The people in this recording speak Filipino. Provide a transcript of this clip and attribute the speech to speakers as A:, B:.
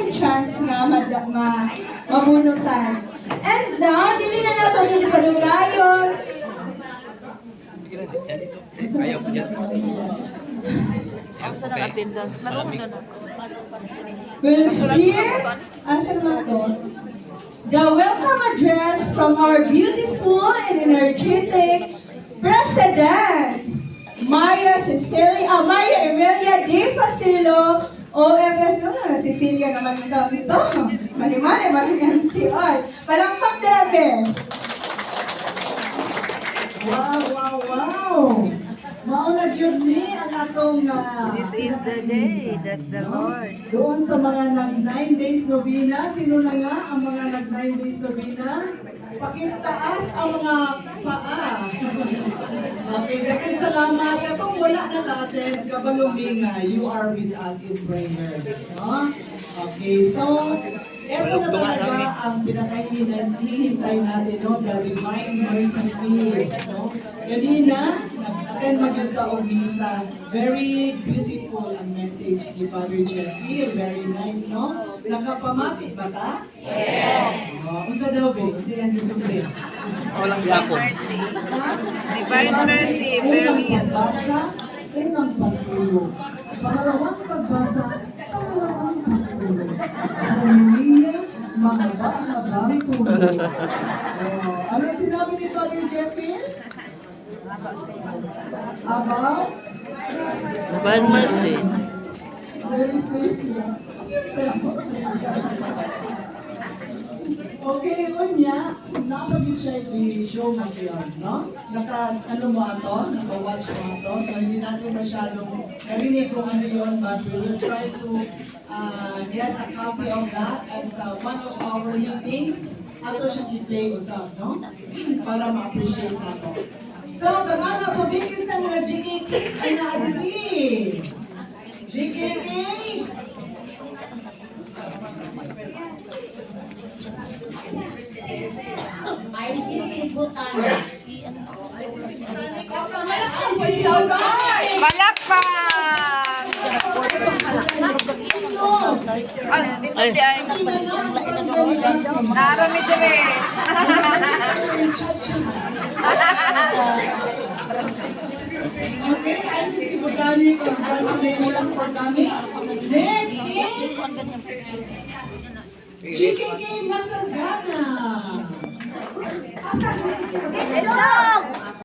A: second chance nga mabunutan. And now, dili na nato ni padugayon.
B: Ayaw ko dyan.
C: Asa ng attendance? Marunong na ako.
A: We'll hear, asa naman to? The welcome address from our beautiful and energetic President, Maria Emilia De Facilo, OFS. Ano na, Cecilia naman ito. Mali-mali, MCR. Palakpak na namin.
D: Wow! Maunag yun ni ang atong
C: This is the day that the Lord.
D: doon sa mga nag 9 days novena. Sino na nga ang mga nag 9 days novena? Pakitaas ang mga paa. Okay, daghang salamat. Katong wala naka-attend, kabaluminga, you are with us in prayers. No? Okay, so eto na talaga ang pinakahihintay natin, no? The Divine Mercy Feast. No? Kanina, nag-attend magyunta og misa. Very beautiful ang message ni Father Jeffrey. Very nice, no? Nakapamati ba ta? Yes! Unsa daw ba? Unsa yung gisumli?
B: Walang gihapon.
C: Divine Mercy, very
D: Unang pagbasa, unang pagtulog. Pangalawang pagbasa, pangalawang pagtulog. Humiya, mahaba-habang tulog. Ano sinabi ni Father Jeffrey? About?
B: Divine Mercy.
D: Very safe sila. Siyempre ako. Okay, unya, napagin siya i-show mo yun, no? Ano mo ato? Naka-watch mo ato? So, hindi natin masyadong narinig kung ano yun, but we will try to get a copy of that at sa one of our meetings, ato siya i-play usap, no? Para ma-appreciate nato. So, tanang na to, bigyan sa mga GKKs ay naadili. GKK!
E: ICC Bhutan.
D: ICC Albay!
C: Palakpak!
B: Ay.
C: Narami dire.
D: Okay, ICC Botanic, congratulations for coming. Next is GKK Masagana. Asa GKK Masagana?